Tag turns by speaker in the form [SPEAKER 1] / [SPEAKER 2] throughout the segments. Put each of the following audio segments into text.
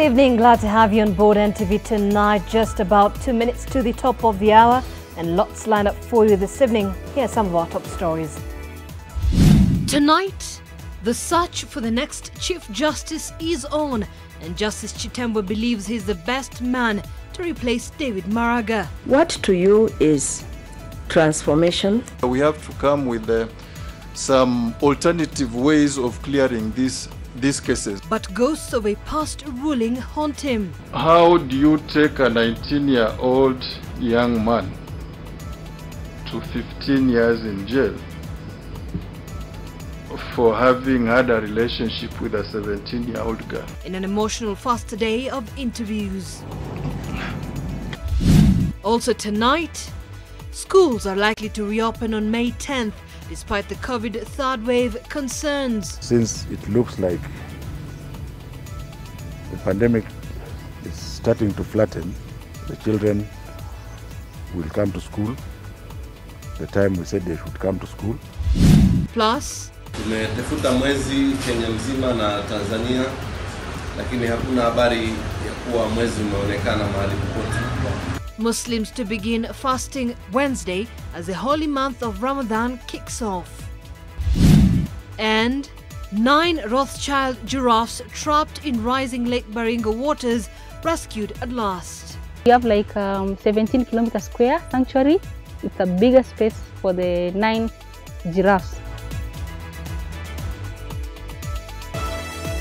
[SPEAKER 1] evening, glad to have you on board NTV tonight. Just about 2 minutes to the top of the hour and lots lined up for you this evening. Here are some of our top stories. Tonight, the search for the next Chief Justice is on, and Justice Chitembo believes he's the best man to replace David Murger.
[SPEAKER 2] What to you is transformation?
[SPEAKER 3] We have to come with some alternative ways of clearing these cases.
[SPEAKER 1] But ghosts of a past ruling haunt him.
[SPEAKER 3] How do you take a 19-year-old young man to 15 years in jail for having had a relationship with a 17-year-old girl?
[SPEAKER 1] In an emotional first day of interviews. Also tonight, schools are likely to reopen on May 10th despite the COVID third wave concerns.
[SPEAKER 4] Since it looks like the pandemic is starting to flatten, the children will come to school the time we said they should come to school.
[SPEAKER 1] Plus,
[SPEAKER 5] tumetafuta mwezi Kenya mzima na Tanzania, lakini hakuna habari ya kuwa mwezi umeonekana mahali popote.
[SPEAKER 1] Muslims to begin fasting Wednesday as the holy month of Ramadan kicks off. And 9 Rothschild giraffes trapped in rising Lake Baringo waters rescued at last.
[SPEAKER 6] We have like 17 kilometer square sanctuary. It's a bigger space for the 9 giraffes.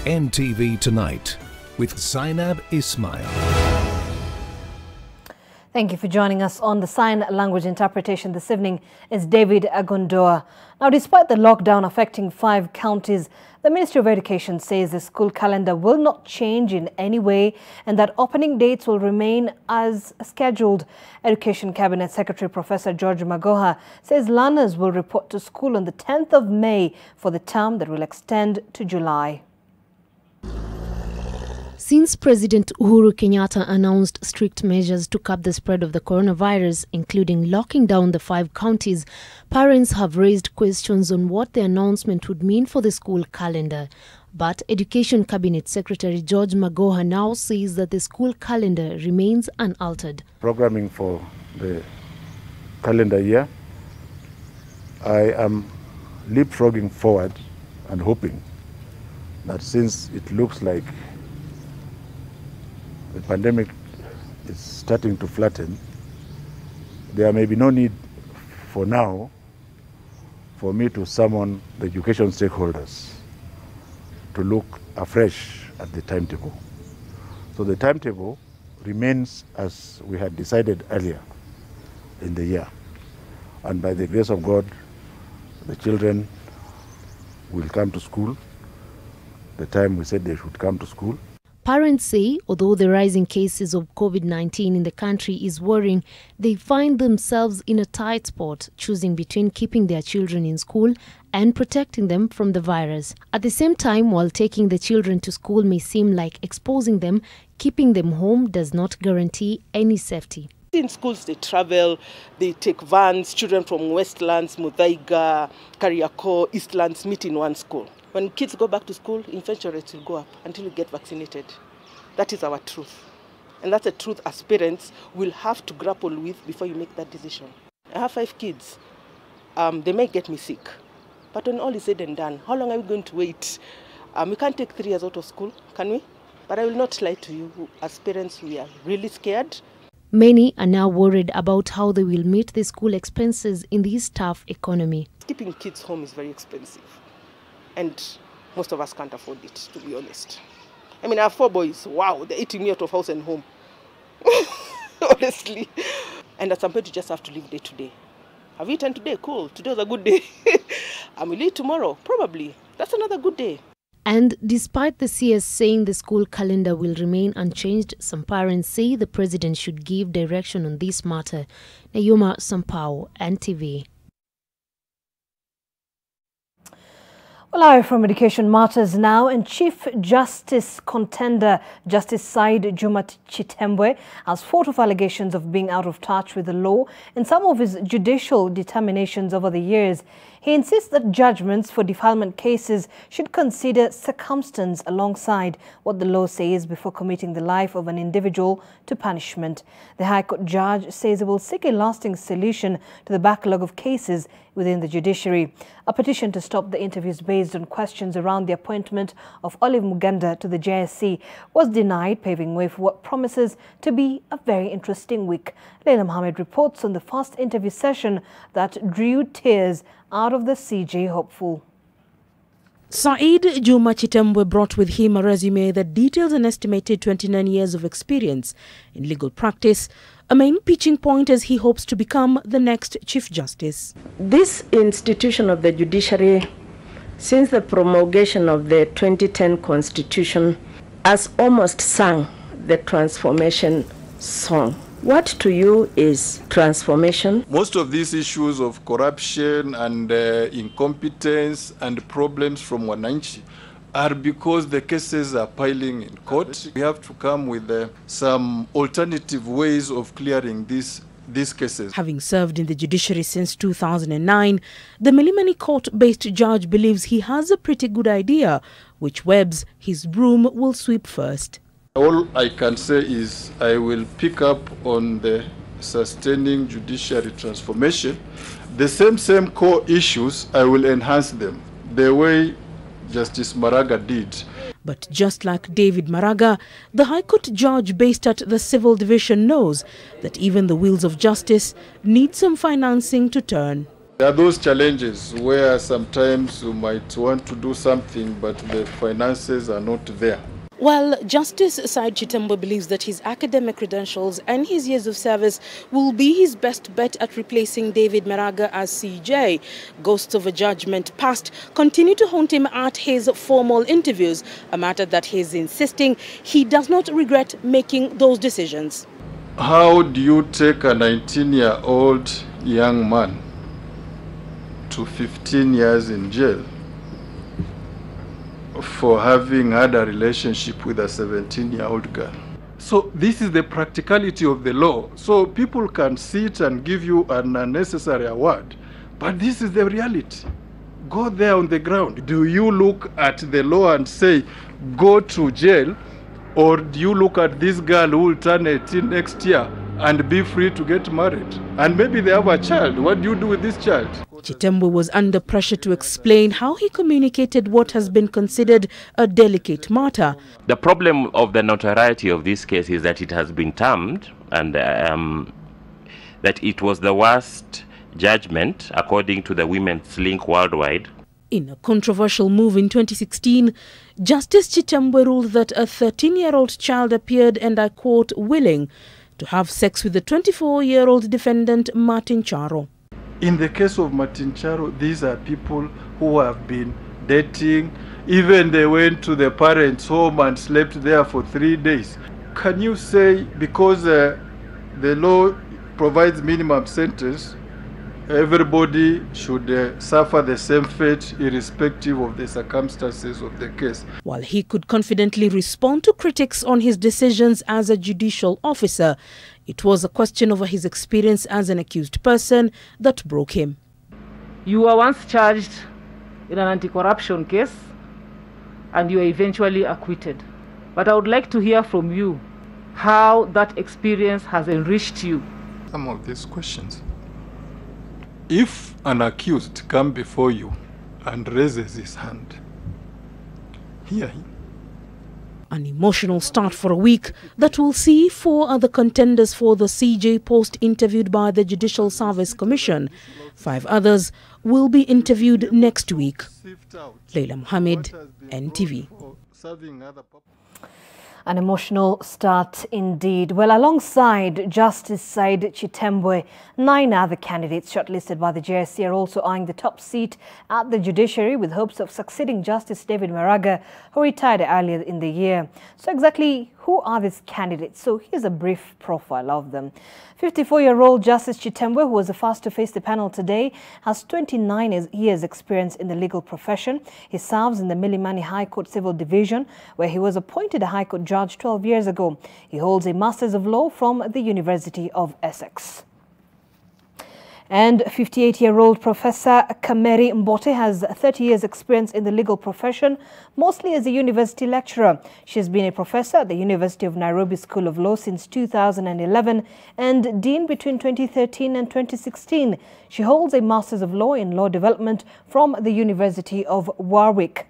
[SPEAKER 7] NTV Tonight with Zainab Ismail.
[SPEAKER 1] Thank you for joining us. On the sign language interpretation this evening is David Agondoa. Now, despite the lockdown affecting 5 counties, the Ministry of Education says the school calendar will not change in any way and that opening dates will remain as scheduled. Education Cabinet Secretary Professor George Magoha says learners will report to school on the 10th of May for the term that will extend to July. Since President Uhuru Kenyatta announced strict measures to curb the spread of the coronavirus, including locking down the 5 counties, parents have raised questions on what the announcement would mean for the school calendar. But Education Cabinet Secretary George Magoha now says that the school calendar remains unaltered.
[SPEAKER 4] Programming for the calendar year, I am leapfrogging forward and hoping that since it looks like the pandemic is starting to flatten, there may be no need for now for me to summon the education stakeholders to look afresh at the timetable. So the timetable remains as we had decided earlier in the year. And by the grace of God, the children will come to school the time we said they should come to school.
[SPEAKER 1] Parents say, although the rising cases of COVID-19 in the country is worrying, they find themselves in a tight spot, choosing between keeping their children in school and protecting them from the virus. At the same time, while taking the children to school may seem like exposing them, keeping them home does not guarantee any safety.
[SPEAKER 8] In schools, they travel, they take vans, children from Westlands, Muthaiga, Kariako, Eastlands meet in one school. When kids go back to school, infection rates will go up until you get vaccinated. That is our truth. And that's a truth as parents will have to grapple with before you make that decision. I have 5 kids. They may get me sick. But when all is said and done, how long are we going to wait? We can't take 3 years out of school, can we? But I will not lie to you. As parents, we are really scared.
[SPEAKER 1] Many are now worried about how they will meet the school expenses in this tough economy.
[SPEAKER 8] Keeping kids home is very expensive. And most of us can't afford it, to be honest. I mean, I have 4 boys. Wow, they're eating me out of house and home. Honestly. And at some point, you just have to live day to day. Have you eaten today? Cool. Today was a good day. I will eat tomorrow. Probably. That's another good day.
[SPEAKER 1] And despite the CS saying the school calendar will remain unchanged, some parents say the president should give direction on this matter. Nayuma Sampao, NTV. Well, away from education matters now, and Chief Justice contender Justice Said Juma Chitembwe has fought off allegations of being out of touch with the law in some of his judicial determinations over the years. He insists that judgments for defilement cases should consider circumstance alongside what the law says before committing the life of an individual to punishment. The High Court judge says he will seek a lasting solution to the backlog of cases within the judiciary. A petition to stop the interviews based on questions around the appointment of Olive Muganda to the JSC was denied, paving way for what promises to be a very interesting week. Leila Mohammed reports on the first interview session that drew tears out of the CJ hopeful.
[SPEAKER 9] Said Juma Chitembwe brought with him a resume that details an estimated 29 years of experience in legal practice, a main pitching point as he hopes to become the next Chief Justice.
[SPEAKER 2] This institution of the judiciary, since the promulgation of the 2010 Constitution, has almost sung the transformation song. What to you is transformation?
[SPEAKER 3] Most of these issues of corruption and incompetence and problems from wananchi are because the cases are piling in court. We have to come with some alternative ways of clearing these cases.
[SPEAKER 9] Having served in the judiciary since 2009, the Milimani court-based judge believes he has a pretty good idea which webs his broom will sweep first.
[SPEAKER 3] All I can say is I will pick up on the sustaining judiciary transformation. The same core issues, I will enhance them the way Justice Maraga did.
[SPEAKER 9] But just like David Maraga, the High Court judge based at the Civil Division knows that even the wheels of justice need some financing to turn.
[SPEAKER 3] There are those challenges where sometimes you might want to do something but the finances are not there.
[SPEAKER 9] While Justice Said Chitembwe believes that his academic credentials and his years of service will be his best bet at replacing David Maraga as CJ, ghosts of a judgment past continue to haunt him at his formal interviews, a matter that he is insisting he does not regret making those decisions.
[SPEAKER 3] How do you take a 19-year-old young man to 15 years in jail for having had a relationship with a 17-year-old girl? So this is the practicality of the law. So people can sit and give you an unnecessary award, but this is the reality. Go there on the ground. Do you look at the law and say, go to jail, or do you look at this girl who will turn 18 next year and be free to get married? And maybe they have a child. What do you do with this child?
[SPEAKER 9] Chitembwe was under pressure to explain how he communicated what has been considered a delicate matter.
[SPEAKER 10] The problem of the notoriety of this case is that it has been termed and that it was the worst judgment according to the Women's Link Worldwide.
[SPEAKER 9] In a controversial move in 2016, Justice Chitembwe ruled that a 13-year-old child appeared, and I quote, willing to have sex with the 24-year-old defendant Martin Charo.
[SPEAKER 3] In the case of Martin Charo, these are people who have been dating. Even they went to the parents' home and slept there for 3 days. Can you say because the law provides minimum sentence, everybody should suffer the same fate irrespective of the circumstances of the case?
[SPEAKER 9] While he could confidently respond to critics on his decisions as a judicial officer, it was a question over his experience as an accused person that broke him.
[SPEAKER 11] You were once charged in an anti-corruption case and you were eventually acquitted. But I would like to hear from you how that experience has enriched you.
[SPEAKER 3] Some of these questions. If an accused comes before you and raises his hand, hear him.
[SPEAKER 9] An emotional start for a week that will see 4 other contenders for the CJ post interviewed by the Judicial Service Commission. 5 others will be interviewed next week. Leila Mohammed, NTV.
[SPEAKER 1] An emotional start indeed. Well, alongside Justice Said Chitembwe, 9 other candidates shortlisted by the JSC are also eyeing the top seat at the judiciary with hopes of succeeding Justice David Maraga, who retired earlier in the year. So exactly who are these candidates? So here's a brief profile of them. 54-year-old Justice Chitembe, who was the first to face the panel today, has 29 years experience in the legal profession. He serves in the Milimani High Court Civil Division, where he was appointed a High Court judge 12 years ago. He holds a Masters of Law from the University of Essex. And 58-year-old Professor Kameri Mbote has 30 years experience in the legal profession, mostly as a university lecturer. She has been a professor at the University of Nairobi School of Law since 2011 and dean between 2013 and 2016. She holds a Masters of Law in Law Development from the University of Warwick.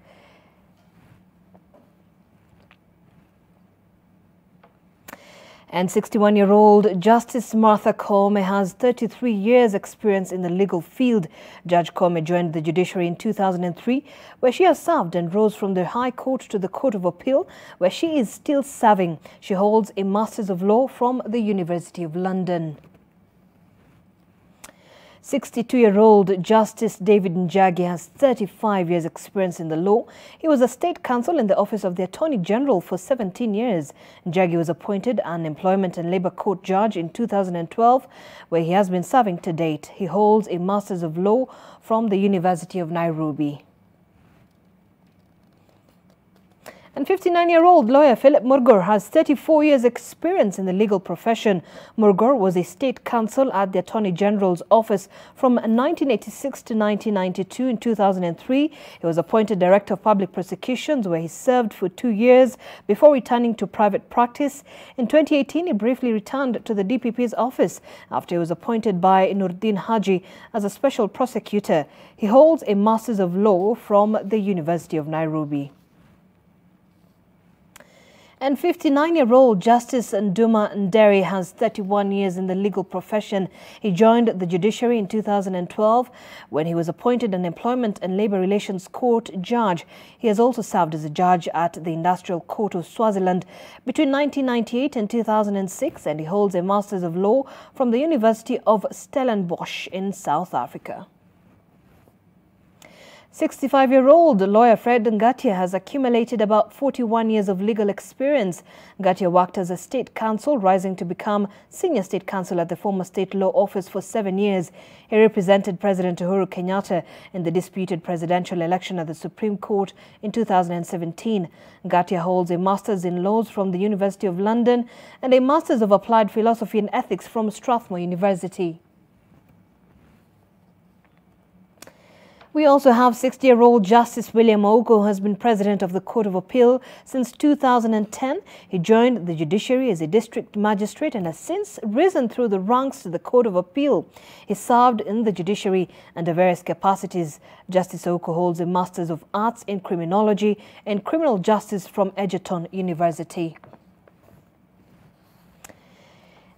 [SPEAKER 1] And 61-year-old Justice Martha Koome has 33 years experience in the legal field. Judge Koome joined the judiciary in 2003, where she has served and rose from the High Court to the Court of Appeal, where she is still serving. She holds a Masters of Law from the University of London. 62-year-old Justice David Njagi has 35 years experience in the law. He was a state counsel in the office of the Attorney General for 17 years. Njagi was appointed an Employment and Labour Court judge in 2012, where he has been serving to date. He holds a Masters of Law from the University of Nairobi. And 59-year-old lawyer Philip Murger has 34 years experience in the legal profession. Murger was a state counsel at the Attorney General's office from 1986 to 1992. In 2003, he was appointed Director of Public Prosecutions, where he served for 2 years before returning to private practice. In 2018, he briefly returned to the DPP's office after he was appointed by Nurdin Haji as a special prosecutor. He holds a Masters of Law from the University of Nairobi. And 59-year-old Justice Nduma Nderi has 31 years in the legal profession. He joined the judiciary in 2012 when he was appointed an Employment and Labour Relations Court judge. He has also served as a judge at the Industrial Court of Swaziland between 1998 and 2006, and he holds a Masters of Law from the University of Stellenbosch in South Africa. 65-year-old lawyer Fred Ngatia has accumulated about 41 years of legal experience. Ngatia worked as a state counsel, rising to become senior state counsel at the former state law office for 7 years. He represented President Uhuru Kenyatta in the disputed presidential election at the Supreme Court in 2017. Ngatia holds a Masters in Laws from the University of London and a Masters of Applied Philosophy and Ethics from Strathmore University. We also have 60-year-old Justice William Ogo, who has been president of the Court of Appeal since 2010. He joined the judiciary as a district magistrate and has since risen through the ranks to the Court of Appeal. He served in the judiciary under various capacities. Justice Ogo holds a Masters of Arts in Criminology and Criminal Justice from Egerton University.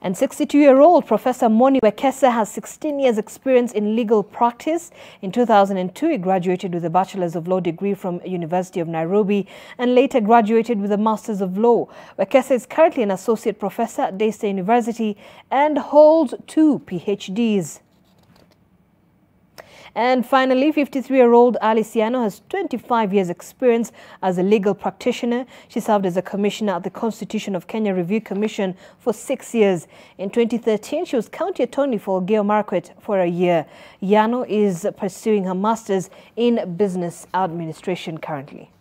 [SPEAKER 1] And 62-year-old Professor Moni Wekesa has 16 years experience in legal practice. In 2002, he graduated with a Bachelor's of Law degree from University of Nairobi and later graduated with a Master's of Law. Wekesa is currently an Associate Professor at Daystar University and holds 2 PhDs. And finally, 53-year-old Aliciano has 25 years experience as a legal practitioner. She served as a commissioner at the Constitution of Kenya Review Commission for 6 years. In 2013, she was county attorney for Elgeyo Marakwet for a year. Yano is pursuing her master's in business administration currently.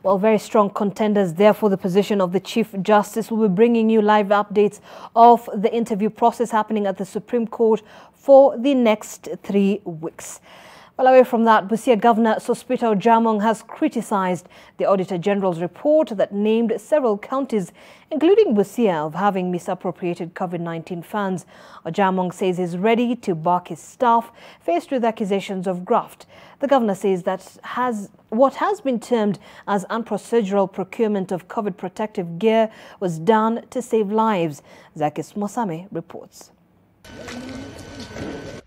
[SPEAKER 1] Well, very strong contenders there for the position of the Chief Justice. We'll be bringing you live updates of the interview process happening at the Supreme Court for the next 3 weeks. Well, away from that, Busia Governor Sospita Ojamong has criticized the Auditor General's report that named several counties, including Busia, of having misappropriated COVID-19 funds. Ojamong says he's ready to back his staff faced with accusations of graft. The governor says that what has been termed as unprocedural procurement of COVID protective gear was done to save lives. Zakis Mosame reports.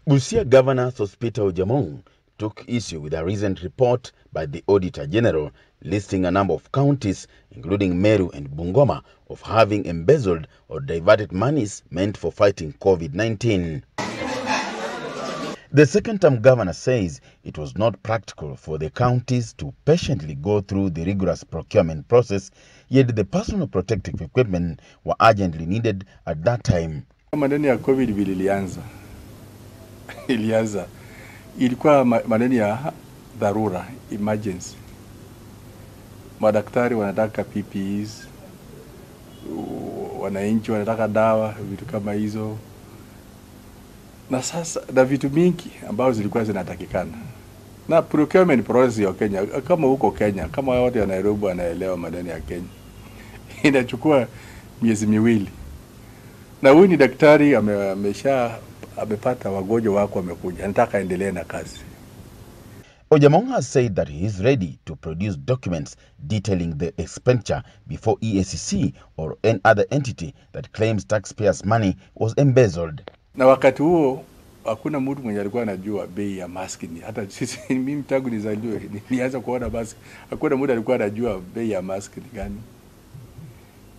[SPEAKER 12] Busia Governor Sospita Ojamong took issue with a recent report by the Auditor General listing a number of counties, including Meru and Bungoma, of having embezzled or diverted monies meant for fighting COVID-19. The second-term governor says it was not practical for the counties to patiently go through the rigorous procurement process, yet the personal protective equipment were urgently needed at that time.
[SPEAKER 3] Maneno ya COVID vile ilianza ilikuwa maneno ya dharura, emergency. Madaktari wanataka PPEs, wananchi wanataka dawa, vitu kama hizo. Na sasa na vitu mingi ambazo zilikuwa zinatakikana. Na procurement process ya Kenya, kama huko Kenya, kama wote wa Nairobi wanaelewa maneno ya Kenya, inachukua miezi miwili. Na huyu ni daktari amepata wagonjwa wako wamekuja, anataka endelee na kazi.
[SPEAKER 12] Ojamong has said that he is ready to produce documents detailing the expenditure before EACC or any other entity that claims taxpayers' money was embezzled.
[SPEAKER 3] Na wakati huo hakuna mtu mwenye alikuwa anajua bei ya mask ni. Hata sisi mimi tangu nizaliwe nilianza kuona mask. Hakuna mtu alikuwa anajua bei ya mask ni gani.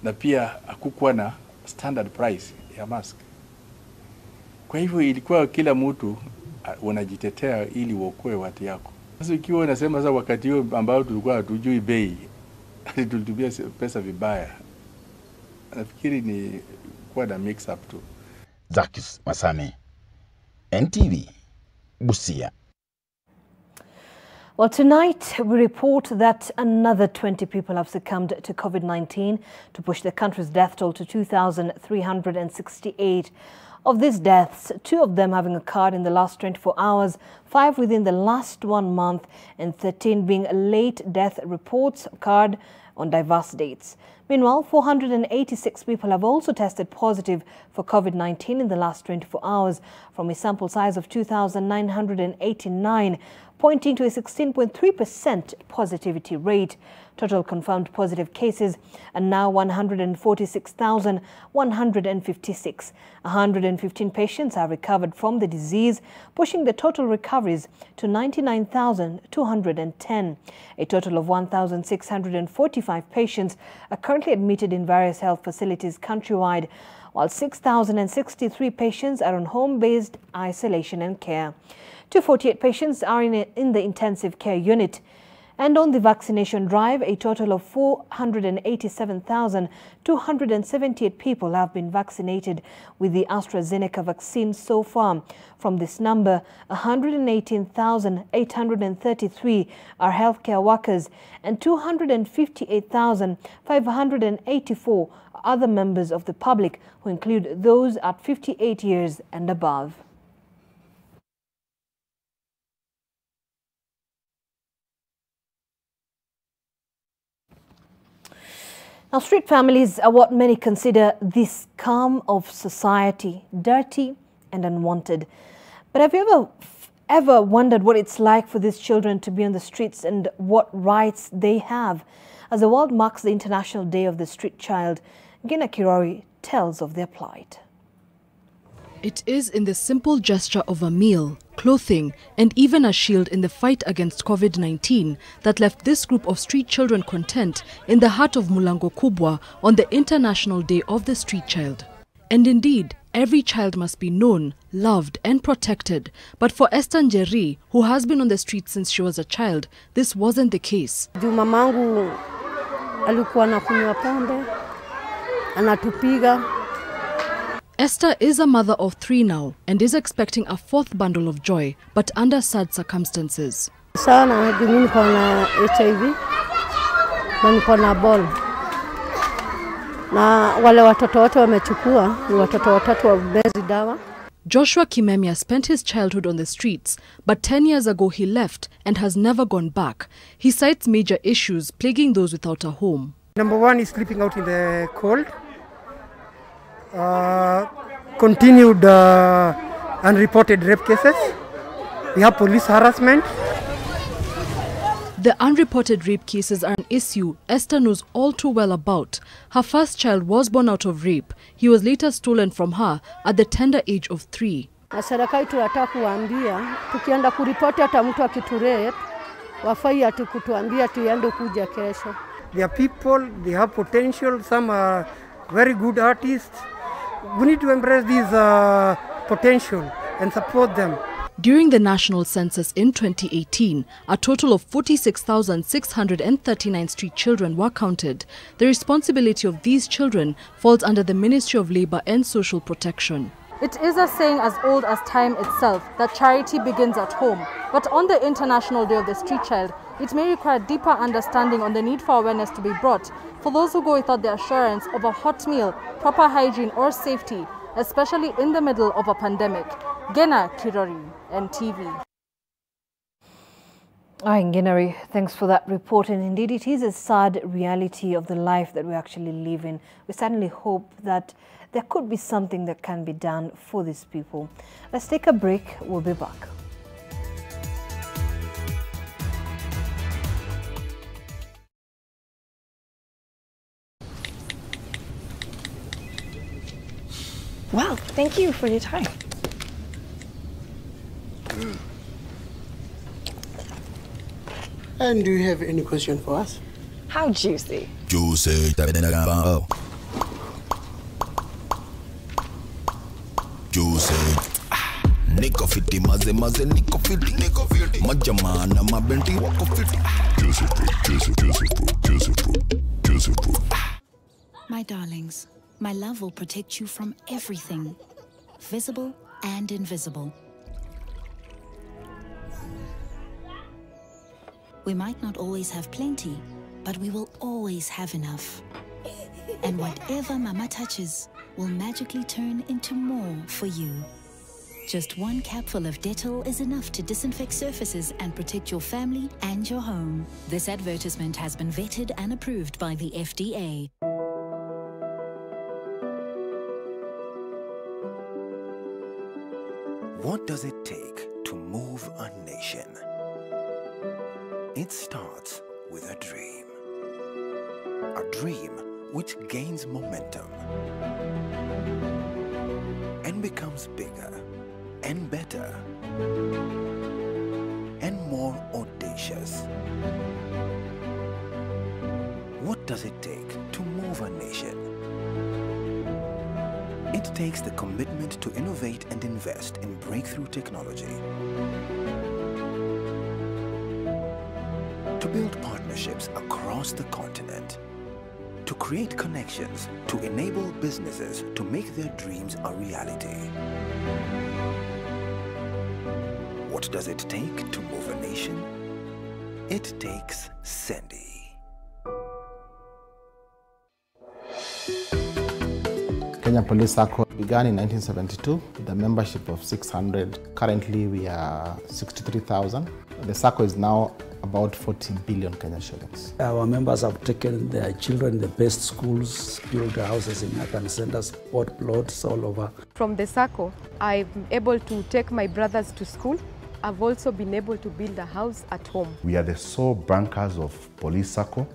[SPEAKER 3] Na pia hakukuwa na standard price ya mask. Kwa hivyo ilikuwa kila mtu unajitetea ili uokoe watu yako. Sasa ikiwa unasema sasa wakati huo ambao tulikuwa hatujui bei, tulitumia pesa vibaya. Nafikiri ni kwa na mix up tu.
[SPEAKER 12] Zakis Masame, NTV, Busia.
[SPEAKER 1] Well, tonight we report that another 20 people have succumbed to COVID-19 to push the country's death toll to 2,368. Of these deaths, 2 of them having occurred in the last 24 hours, 5 within the last 1 month, and 13 being late death reports occurred on diverse dates. Meanwhile, 486 people have also tested positive for COVID-19 in the last 24 hours from a sample size of 2,989, pointing to a 16.3% positivity rate. Total confirmed positive cases are now 146,156. 115 patients have recovered from the disease, pushing the total recoveries to 99,210. A total of 1,645 patients are currently admitted in various health facilities countrywide, while 6,063 patients are on home-based isolation and care. 248 patients are in the intensive care unit. And on the vaccination drive, a total of 487,278 people have been vaccinated with the AstraZeneca vaccine so far. From this number, 118,833 are healthcare workers and 258,584 other members of the public, who include those at 58 years and above. Now, street families are what many consider the scum of society, dirty and unwanted. But have you ever wondered what it's like for these children to be on the streets and what rights they have? As the world marks the International Day of the Street Child, Gina Kirori tells of their plight.
[SPEAKER 13] It is in the simple gesture of a meal, clothing, and even a shield in the fight against COVID-19 that left this group of street children content in the heart of Mulango Kubwa on the International Day of the Street Child. And indeed, every child must be known, loved, and protected. But for Esther Njeri, who has been on the street since she was a child, this wasn't the case.
[SPEAKER 14] Mamangu alikuwa anakunywa pombe, anatupiga.
[SPEAKER 13] Esther is a mother of 3 now and is expecting a 4th bundle of joy, but under sad circumstances.
[SPEAKER 14] Sana mimi niko na HIV na niko na ball. Na wale watoto wote wamechukua ni watoto watatu wa bezi dawa.
[SPEAKER 13] Joshua Kimemia spent his childhood on the streets, but 10 years ago he left and has never gone back. He cites major issues plaguing those without a home.
[SPEAKER 15] Number 1 is sleeping out in the cold. Continued unreported rape cases. We have police harassment.
[SPEAKER 13] The unreported rape cases are an issue Esther knows all too well about. Her first child was born out of rape. He was later stolen from her at the tender age of 3.
[SPEAKER 14] Serikali tunataka kuambia tukienda kuripoti hata mtu akiturape wafai ati kutuambia tuende kuja kesho.
[SPEAKER 15] There are people, they have potential, some are very good artists. We need to embrace this potential and support them.
[SPEAKER 13] During the national census in 2018, a total of 46,639 street children were counted. The responsibility of these children falls under the Ministry of Labour and Social Protection.
[SPEAKER 16] It is a saying as old as time itself that charity begins at home. But on the International Day of the Street Child, it may require deeper understanding on the need for awareness to be brought for those who go without the assurance of a hot meal, proper hygiene or safety, especially in the middle of a pandemic. Gena Kirori, NTV.
[SPEAKER 1] Ngenari, thanks for that report. And indeed, it is a sad reality of the life that we actually live in. We certainly hope that there could be something that can be done for these people. Let's take a break. We'll be back.
[SPEAKER 17] Wow, thank you for your time.
[SPEAKER 18] And do you have any question for us?
[SPEAKER 17] How juicy.
[SPEAKER 19] Juicy. Juicy. Niko fiti maze niko fiti majamana mabenti wako fiti. Juicy fruit.
[SPEAKER 20] My darlings, my love will protect you from everything, visible and invisible. We might not always have plenty, but we will always have enough. And whatever Mama touches will magically turn into more for you. Just one capful of Dettol is enough to disinfect surfaces and protect your family and your home. This advertisement has been vetted and approved by the FDA.
[SPEAKER 21] What does it take to move a nation? It starts with a dream. A dream which gains momentum and becomes bigger and better and more audacious. What does it take to move a nation? It takes the commitment to innovate and invest in breakthrough technology, to build partnerships across the continent, to create connections, to enable businesses to make their dreams a reality. What does it take to move a nation? It takes Sandy.
[SPEAKER 22] Kenya Police Circle began in 1972 with a membership of 600. Currently, we are 63,000. The circle is now about 40 billion Kenya shillings.
[SPEAKER 23] Our members have taken their children in the best schools, built houses in urban centers, bought plots all over.
[SPEAKER 24] From the circle, I'm able to take my brothers to school. I've also been able to build a house at home.
[SPEAKER 25] We are the sole bankers of Police Circle.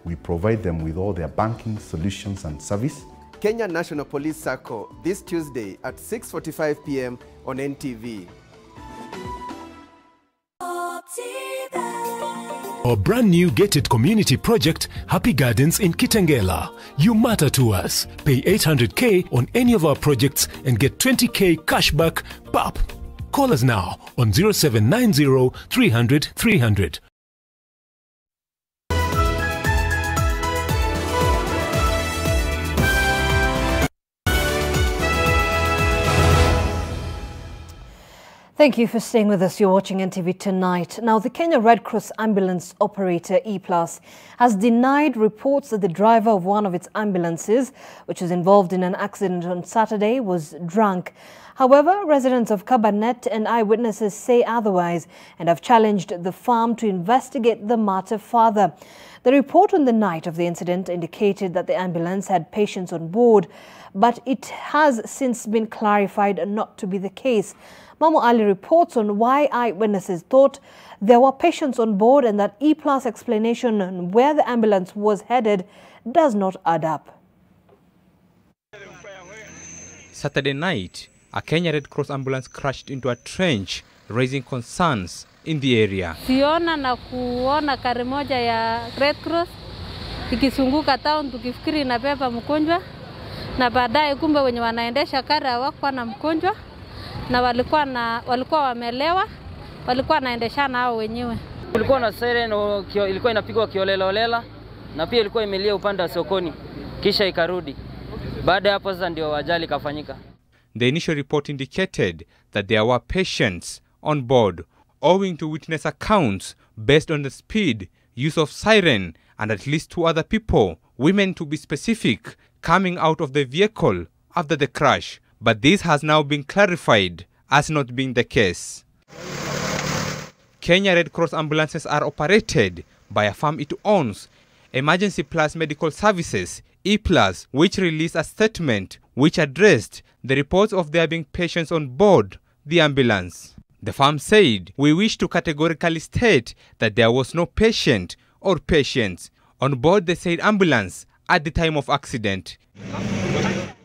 [SPEAKER 25] We provide them with all their banking solutions and service.
[SPEAKER 26] Kenya National Police Circle this Tuesday at 6:45 p.m. on NTV.
[SPEAKER 7] Our brand new gated community project, Happy Gardens in Kitengela. You matter to us. Pay 800K on any of our projects and get 20K cashback. Pop! Call us now on 0790 300 300.
[SPEAKER 1] Thank you for staying with us. You're watching NTV Tonight. Now, the Kenya Red Cross ambulance operator E+ has denied reports that the driver of one of its ambulances, which was involved in an accident on Saturday, was drunk. However, residents of Kabarnet and eyewitnesses say otherwise and have challenged the farm to investigate the matter further. The report on the night of the incident indicated that the ambulance had patients on board, but it has since been clarified not to be the case. Mamu Ali reports on why eyewitnesses thought there were patients on board and that E+ explanation on where the ambulance was headed does not add up.
[SPEAKER 27] Saturday night, a Kenya Red Cross ambulance crashed into a trench, raising concerns in the area.
[SPEAKER 28] Siona na kuona kari moja ya Red Cross ikisunguka town tukifikiri inabeba mgonjwa na baadaye kumbe wenye wanaendesha kari hawakuwa na mgonjwa na walikuwa wamelewa, walikuwa wanaendeshana hao wenyewe.
[SPEAKER 2] Kulikuwa na siren ilikuwa inapigwa kiolela na pia ilikuwa imelia upande wa sokoni kisha ikarudi. Baada ya hapo sasa ndio ajali kafanyika.
[SPEAKER 27] The initial report indicated that there were patients on board, owing to witness accounts based on the speed, use of siren, and at least 2 other people, women to be specific, coming out of the vehicle after the crash. But this has now been clarified as not being the case. Kenya Red Cross ambulances are operated by a firm it owns, Emergency Plus Medical Services, E+, which released a statement which addressed the reports of there being patients on board the ambulance. The firm said, "We wish to categorically state that there was no patient or patients on board the said ambulance at the time of accident."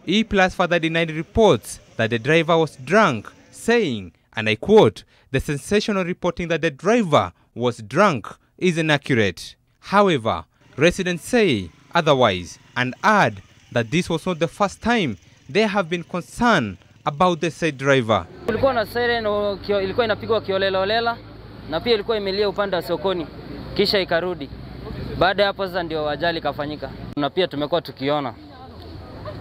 [SPEAKER 27] E+ further denied reports that the driver was drunk, saying, and I quote, "The sensational reporting that the driver was drunk is inaccurate." However, residents say otherwise and add that this was not the first time they have been concerned about the said driver.
[SPEAKER 2] Kulikuwa na siren ilikuwa inapigwa kiolela na pia ilikuwa imelia upande wa sokoni kisha ikarudi. Baada ya hapo sasa ndio ajali kafanyika. Na pia tumekuwa tukiona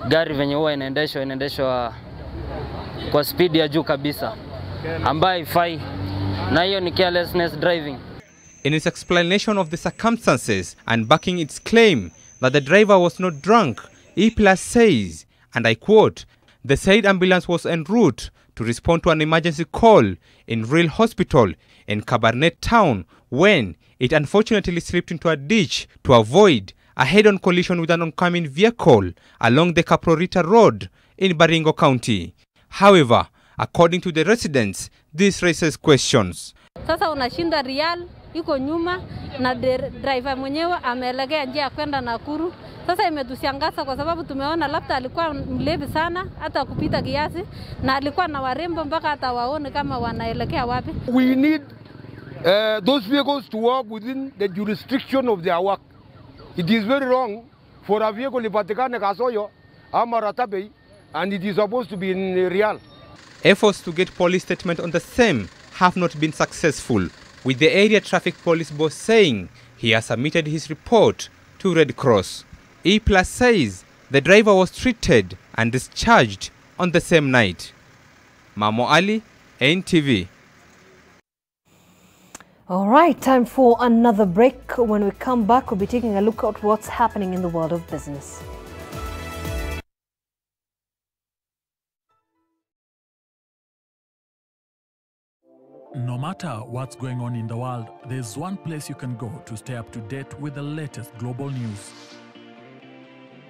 [SPEAKER 2] gari venye huwa inaendeshwa kwa speed ya juu kabisa ambayo haifai, na hiyo ni carelessness driving.
[SPEAKER 27] In its explanation of the circumstances and backing its claim that the driver was not drunk, E+ says, and I quote, "The said ambulance was en route to respond to an emergency call in Real Hospital in Kabarnet Town when it unfortunately slipped into a ditch to avoid a head-on collision with an oncoming vehicle along the Kaprorita Road in Baringo County." However, according to the residents, this raises questions.
[SPEAKER 28] Sasa unashinda Real iko nyuma na driver mwenyewe ameelekea njia kwenda Nakuru. Sasa imetushangaza kwa sababu tumeona labda alikuwa mlevi sana hata kupita kiasi na alikuwa na warembo mpaka hata waone kama wanaelekea wapi.
[SPEAKER 15] We need those vehicles to work within the jurisdiction of their work. It is very wrong for a vehicle ipatikane Kasoyo ama Ratabei and it is supposed to be in Real.
[SPEAKER 27] Efforts to get police statement on the same have not been successful, with the area traffic police boss saying he has submitted his report to Red Cross. E+ says the driver was treated and discharged on the same night. Mamo Ali, NTV.
[SPEAKER 1] All right, time for another break. When we come back, we'll be taking a look at what's happening in the world of business.
[SPEAKER 4] No matter what's going on in the world, there's one place you can go to stay up to date with the latest global news.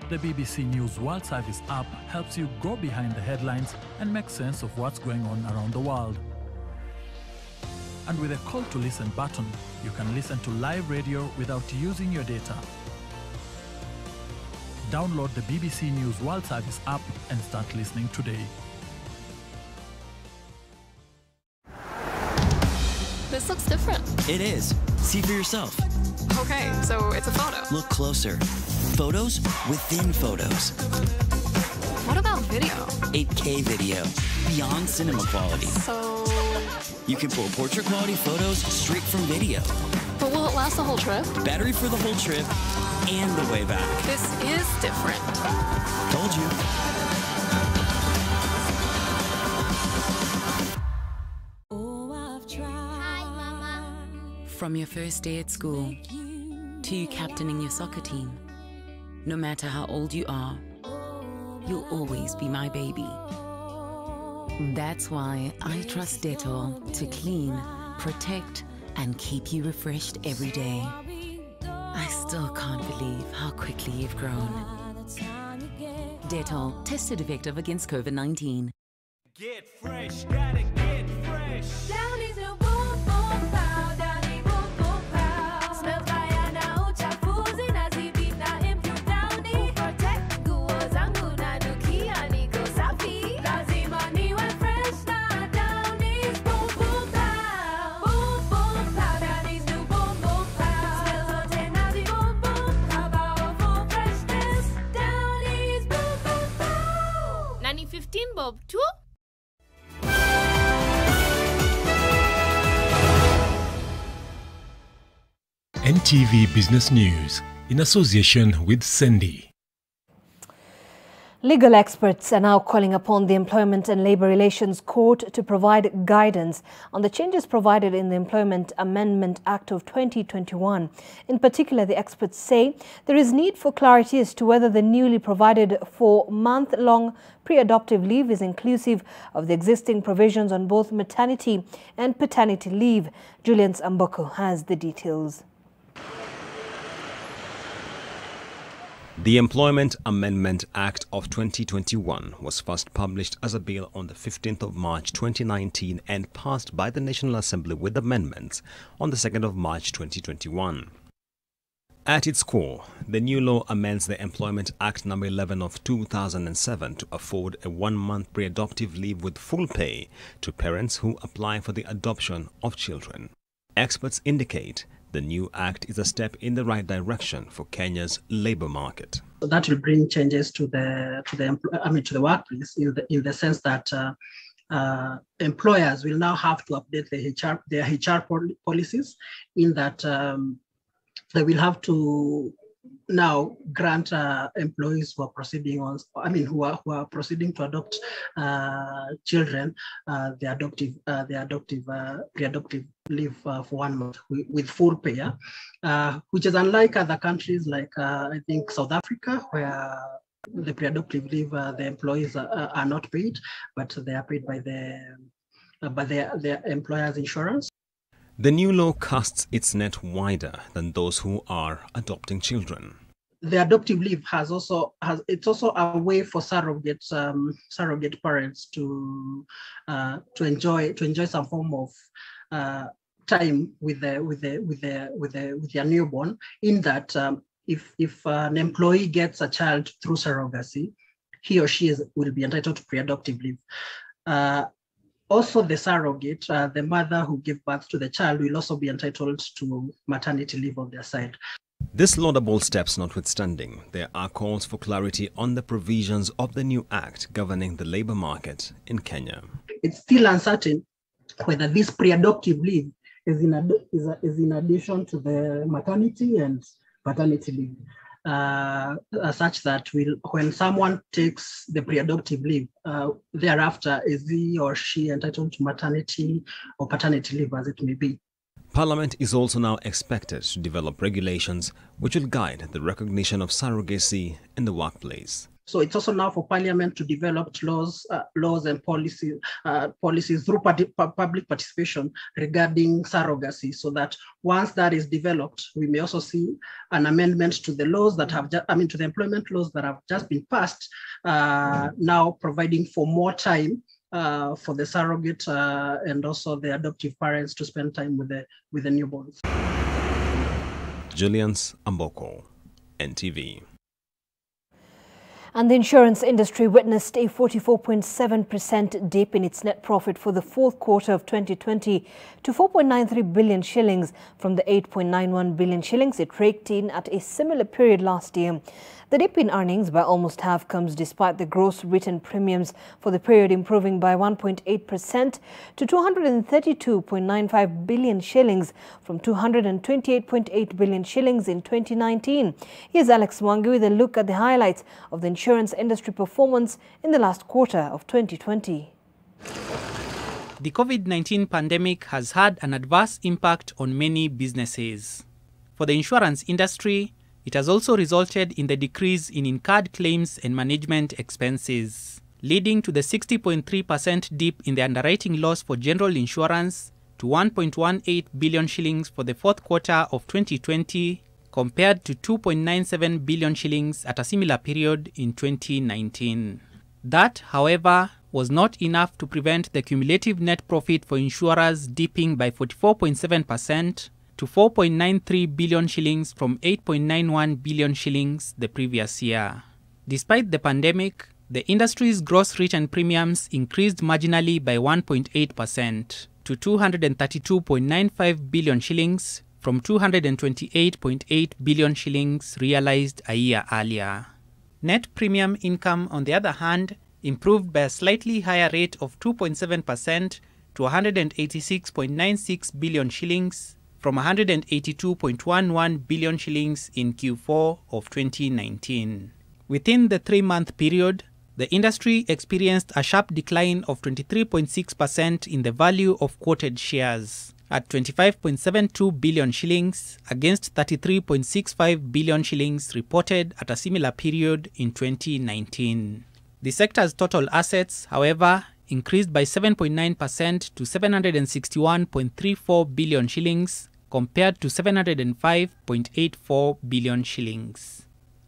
[SPEAKER 4] The BBC News World Service app helps you go behind the headlines and make sense of what's going on around the world. And with a call to listen button, you can listen to live radio without using your data. Download the BBC News World Service app and start listening today.
[SPEAKER 5] This looks different.
[SPEAKER 6] It is. See for yourself.
[SPEAKER 5] Okay, so it's a photo.
[SPEAKER 6] Look closer. Photos within photos.
[SPEAKER 5] What about video?
[SPEAKER 6] 8K video. Beyond cinema quality.
[SPEAKER 5] So...
[SPEAKER 6] You can pull portrait quality photos straight from video.
[SPEAKER 5] But will it last the whole trip?
[SPEAKER 6] Battery for the whole trip and the way back.
[SPEAKER 5] This is different.
[SPEAKER 6] Told you.
[SPEAKER 8] From your first day at school to you captaining your soccer team, no matter how old you are, you'll always be my baby. That's why I trust Dettol to clean, protect, and keep you refreshed every day. I still can't believe how quickly you've grown. Dettol, tested effective against COVID-19.
[SPEAKER 9] Get fresh, gotta get fresh. Downy's new boom boom pow, Downy boom boom pow. Smells baya na uchafuzi na zidi na improve Downy. Protect nguo zangu na nukia niko safi. Lazima niwe fresh na Downy's boom boom pow. Boom boom pow, Downy's new boom boom pow. Smells zote na zi boom boom pow. Powerful freshness, Downy's boom boom pow. 15 bob too?
[SPEAKER 7] NTV Business News in association with Sendi.
[SPEAKER 1] Legal experts are now calling upon the Employment and Labour Relations Court to provide guidance on the changes provided in the Employment Amendment Act of 2021. In particular, the experts say there is need for clarity as to whether the newly provided 4-month-long pre-adoptive leave is inclusive of the existing provisions on both maternity and paternity leave. Julian's Amboko has the details.
[SPEAKER 3] The Employment Amendment Act of 2021 was first published as a bill on the 15th of March 2019 and passed by the National Assembly with amendments on the 2nd of March 2021. At its core, the new law amends the Employment Act No. 11 of 2007 to afford a 1-month pre-adoptive leave with full pay to parents who apply for the adoption of children. Experts indicate the new act is a step in the right direction for Kenya's labour market.
[SPEAKER 10] So that will bring changes to the workplace in the sense that employers will now have to update their HR policies, in that they will have to now grant employees who are proceeding who are proceeding to adopt children the pre-adoptive leave for 1 month with full pay, which is unlike other countries like I think South Africa, where the pre-adoptive leave the employees are not paid, but they are paid by their employer's insurance.
[SPEAKER 3] The new law casts its net wider than those who are adopting children.
[SPEAKER 10] The adoptive leave it's also a way for surrogate parents to enjoy some form of time with their newborn, in that if an employee gets a child through surrogacy, he or she will be entitled to pre-adoptive leave. Also, the surrogate, the mother who gave birth to the child, will also be entitled to maternity leave on their side.
[SPEAKER 3] This laudable steps notwithstanding, there are calls for clarity on the provisions of the new act governing the labour market in Kenya.
[SPEAKER 10] It's still uncertain whether this pre-adoptive leave is in addition to the maternity and paternity leave, such that when someone takes the pre-adoptive leave, thereafter is he or she entitled to maternity or paternity leave, as it may be.
[SPEAKER 3] Parliament is also now expected to develop regulations which will guide the recognition of surrogacy in the workplace.
[SPEAKER 10] So it's also now for Parliament to develop laws and policies through public participation regarding surrogacy, so that once that is developed, we may also see an amendment to the laws that have, to the employment laws that have just been passed, now providing for more time for the surrogate and also the adoptive parents to spend time with the newborns.
[SPEAKER 3] Julian's Amboko, NTV.
[SPEAKER 1] And the insurance industry witnessed a 44.7% dip in its net profit for the fourth quarter of 2020 to 4.93 billion shillings from the 8.91 billion shillings it raked in at a similar period last year. The dip in earnings by almost half comes despite the gross written premiums for the period improving by 1.8% to 232.95 billion shillings from 228.8 billion shillings in 2019. Here's Alex Mwangi with a look at the highlights of the insurance industry performance in the last quarter of 2020.
[SPEAKER 11] The COVID-19 pandemic has had an adverse impact on many businesses. For the insurance industry, it has also resulted in the decrease in incurred claims and management expenses, leading to the 60.3% dip in the underwriting loss for general insurance to 1.18 billion shillings for the fourth quarter of 2020, compared to 2.97 billion shillings at a similar period in 2019. That, however, was not enough to prevent the cumulative net profit for insurers dipping by 44.7% to 4.93 billion shillings from 8.91 billion shillings the previous year. Despite the pandemic, the industry's gross written premiums increased marginally by 1.8% to 232.95 billion shillings from 228.8 billion shillings realized a year earlier. Net premium income, on the other hand, improved by a slightly higher rate of 2.7% to 186.96 billion shillings from 182.11 billion shillings in Q4 of 2019. Within the 3-month period, the industry experienced a sharp decline of 23.6% in the value of quoted shares, at 25.72 billion shillings against 33.65 billion shillings reported at a similar period in 2019. The sector's total assets, however, increased by 7.9% to 761.34 billion shillings compared to 705.84 billion shillings.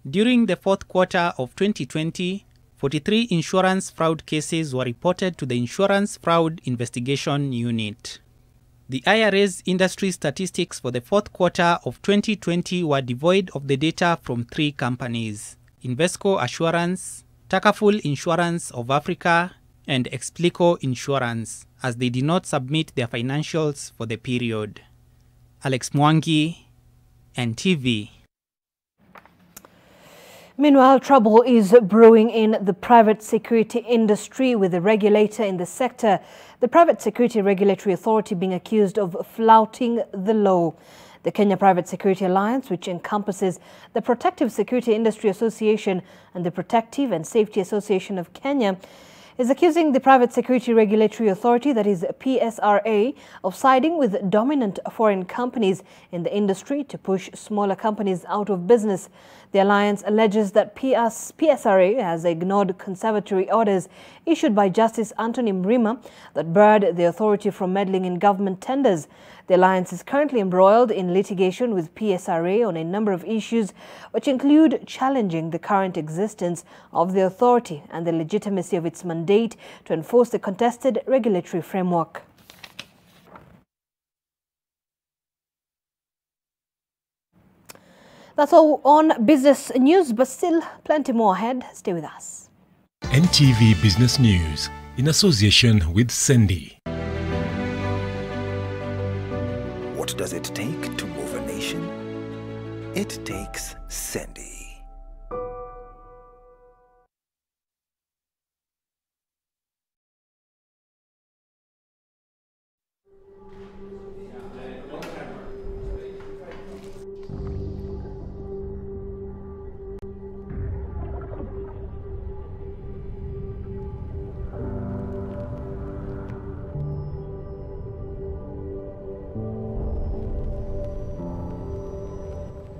[SPEAKER 11] During the fourth quarter of 2020, 43 insurance fraud cases were reported to the Insurance Fraud Investigation Unit. The IRA's industry statistics for the fourth quarter of 2020 were devoid of the data from 3 companies: Invesco Assurance, Takaful Insurance of Africa, and Explico Insurance, as they did not submit their financials for the period. Alex Mwangi, NTV.
[SPEAKER 1] Meanwhile, trouble is brewing in the private security industry, with the regulator in the sector, the Private Security Regulatory Authority, being accused of flouting the law. The Kenya Private Security Alliance, which encompasses the Protective Security Industry Association and the Protective and Safety Association of Kenya, is accusing the Private Security Regulatory Authority, that is PSRA, of siding with dominant foreign companies in the industry to push smaller companies out of business. The alliance alleges that PSRA has ignored conservatory orders issued by Justice Anthony Mrima that barred the authority from meddling in government tenders. The alliance is currently embroiled in litigation with PSRA on a number of issues, which include challenging the current existence of the authority and the legitimacy of its mandate to enforce the contested regulatory framework. That's all on business news, but still plenty more ahead. Stay with us.
[SPEAKER 7] NTV Business News, in association with Sandy.
[SPEAKER 21] What does it take to move a nation? It takes Sandy.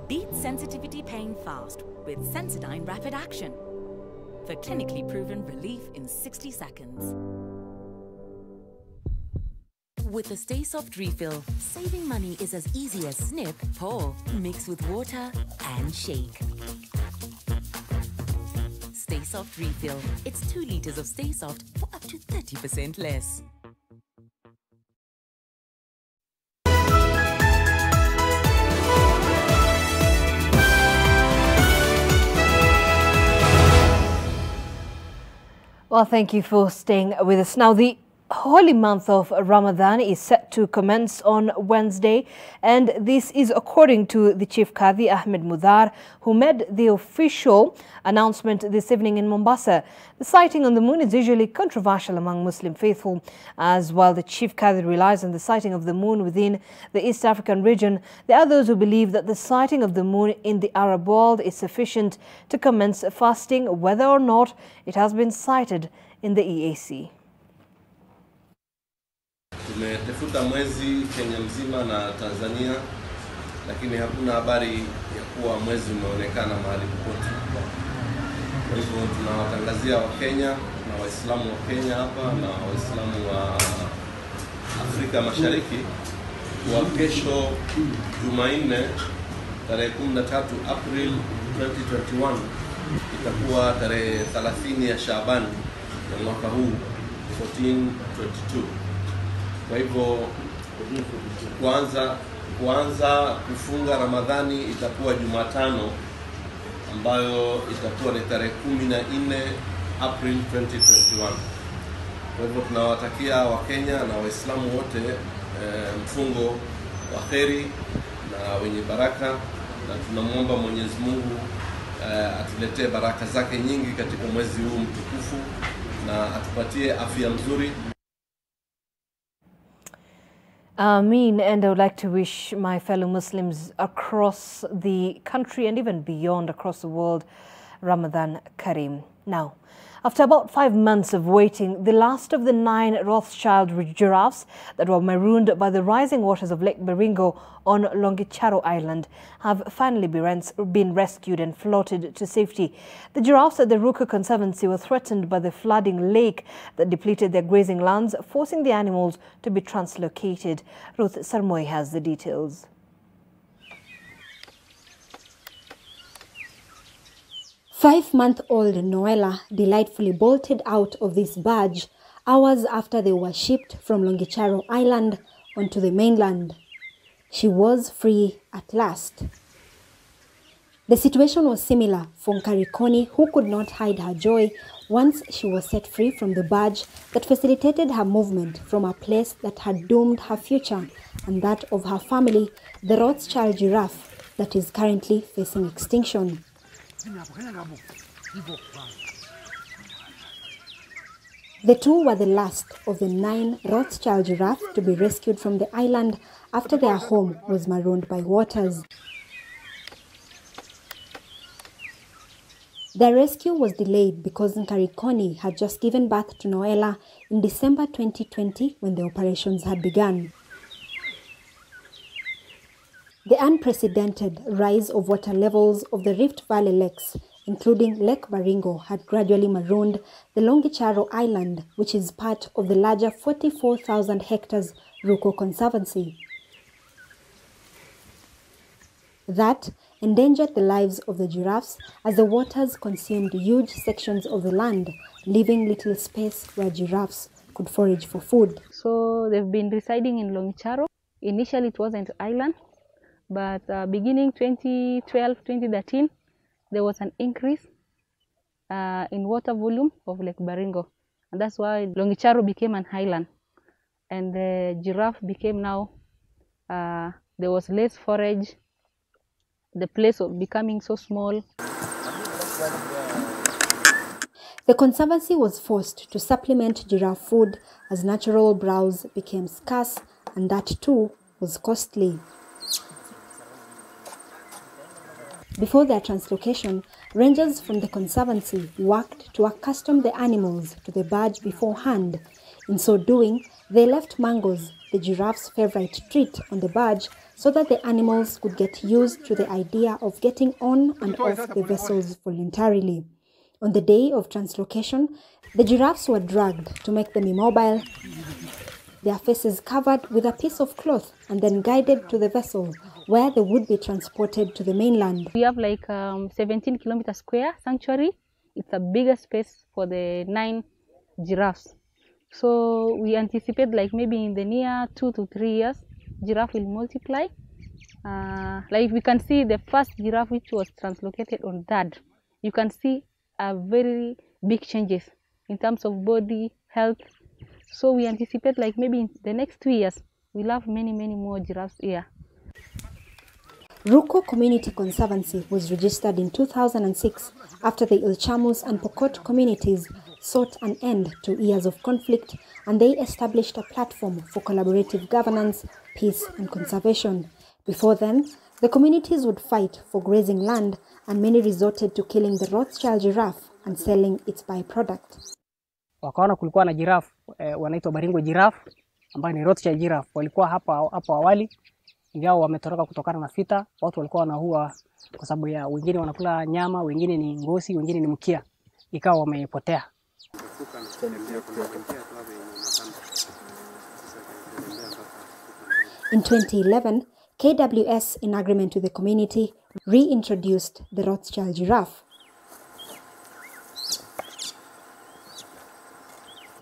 [SPEAKER 12] Beat sensitivity pain fast with Sensodyne Rapid Action for clinically proven relief in 60 seconds. With the Stay Soft refill, saving money is as easy as snip, pour, mix with water and shake. Stay Soft refill. It's 2 liters of Stay Soft for up to 30% less.
[SPEAKER 1] Well, thank you for staying with us. Now, the holy month of Ramadan is set to commence on Wednesday, and this is according to the Chief Qadi Ahmed Mudar, who made the official announcement this evening in Mombasa. The sighting on the moon is usually controversial among Muslim faithful, as while the Chief Qadi relies on the sighting of the moon within the East African region, there are those who believe that the sighting of the moon in the Arab world is sufficient to commence fasting, whether or not it has been sighted in the EAC.
[SPEAKER 13] Tumetafuta mwezi Kenya mzima na Tanzania, lakini hakuna habari ya kuwa mwezi umeonekana mahali popote. Kwa hivyo tunawatangazia Wakenya na Waislamu wa Kenya hapa na Waislamu wa Afrika Mashariki kwa kesho Jumanne tarehe 13 April 2021 itakuwa tarehe 30 ya Shaaban ya mwaka huu 1422. Kwa hivyo kuanza kufunga Ramadhani itakuwa Jumatano, ambayo itakuwa ni tarehe 14 April 2021. Kwa hivyo tunawatakia Wakenya na Waislamu wote mfungo wa kheri na wenye baraka, na tunamwomba Mwenyezi Mungu atuletee baraka zake nyingi katika mwezi huu mtukufu na atupatie afya nzuri.
[SPEAKER 1] Ameen, and I would like to wish my fellow Muslims across the country and even beyond across the world, Ramadan Kareem. Now, after about 5 months of waiting, the last of the 9 Rothschild giraffes that were marooned by the rising waters of Lake Baringo on Longicharo Island have finally been rescued and floated to safety. The giraffes at the Ruka Conservancy were threatened by the flooding lake that depleted their grazing lands, forcing the animals to be translocated. Ruth Sarmoy has the details.
[SPEAKER 14] Five-month-old Noella delightfully bolted out of this barge hours after they were shipped from Longicharo Island onto the mainland. She was free at last. The situation was similar for Nkarikoni, who could not hide her joy once she was set free from the barge that facilitated her movement from a place that had doomed her future and that of her family, the Rothschild giraffe, that is currently facing extinction. The two were the last of the 9 Rothschild giraffes to be rescued from the island after their home was marooned by waters. Their rescue was delayed because Nkarikoni had just given birth to Noella in December 2020 when the operations had begun. The unprecedented rise of water levels of the Rift Valley lakes, including Lake Baringo, had gradually marooned the Longicharo Island, which is part of the larger 44,000 hectares Ruko Conservancy. That endangered the lives of the giraffes as the waters consumed huge sections of the land, leaving little space where giraffes could forage for food.
[SPEAKER 28] So they've been residing in Longicharo. Initially it wasn't island, but beginning 2012, 2013, there was an increase in water volume of Lake Baringo. And that's why Longicharo became an island. And the giraffe became now, there was less forage, the place of becoming so small.
[SPEAKER 14] The Conservancy was forced to supplement giraffe food as natural browse became scarce, and that too was costly. Before their translocation, rangers from the Conservancy worked to accustom the animals to the barge beforehand. In so doing, they left mangoes, the giraffe's favorite treat, on the barge so that the animals could get used to the idea of getting on and off the vessels voluntarily. On the day of translocation, the giraffes were dragged to make them immobile, their faces covered with a piece of cloth, and then guided to the vessel, where they would be transported to the mainland.
[SPEAKER 28] We have like 17 kilometer square sanctuary. It's a bigger space for the 9 giraffes. So we anticipate like maybe in the near 2 to 3 years, giraffe will multiply. Like we can see the first giraffe which was translocated on that, you can see a very big changes in terms of body, health. So we anticipate like maybe in the next 2 years, we'll have many more giraffes here.
[SPEAKER 14] Ruko Community Conservancy was registered in 2006 after the Ilchamus and Pokot communities sought an end to years of conflict, and they established a platform for collaborative governance, peace and conservation. Before then, the communities would fight for grazing land, and many resorted to killing the Rothschild giraffe and selling its byproduct.
[SPEAKER 16] Wakaona kulikuwa na giraffe wanaitwa Baringo giraffe ambayo ni Rothschild giraffe. Walikuwa hapo awali, ingawa wametoroka kutokana na vita. Watu walikuwa wanahua kwa sababu ya wengine wanakula nyama, wengine ni ngozi, wengine ni mkia. Ikawa wamepotea.
[SPEAKER 14] In 2011, KWS, in agreement with the community, reintroduced the Rothschild giraffe.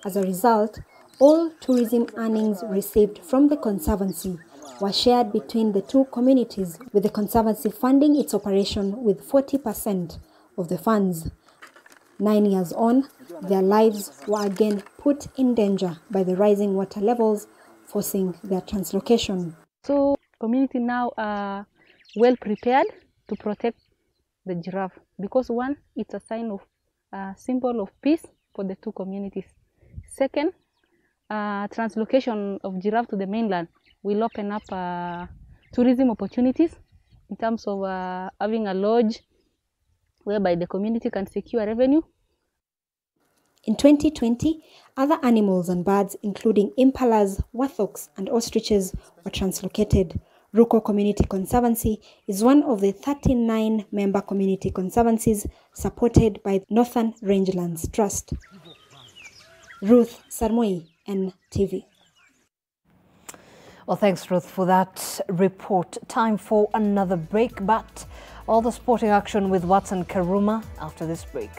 [SPEAKER 14] As a result, all tourism earnings received from the Conservancy were shared between the two communities, with the Conservancy funding its operation with 40% of the funds. 9 years on, their lives were again put in danger by the rising water levels, forcing their translocation.
[SPEAKER 28] So community now are well prepared to protect the giraffe because one, it's a sign of symbol of peace for the two communities. Second, translocation of giraffe to the mainland
[SPEAKER 17] will open up tourism opportunities in terms of having a lodge whereby the community can secure revenue.
[SPEAKER 14] In 2020, other animals and birds, including impalas, warthogs, and ostriches, were translocated. Ruko Community Conservancy is one of the 39 member community conservancies supported by Northern Rangelands Trust. Ruth Sarmoi, NTV.
[SPEAKER 1] Well, thanks, Ruth, for that report. Time for another break, but all the sporting action with Watson Karuma after this break.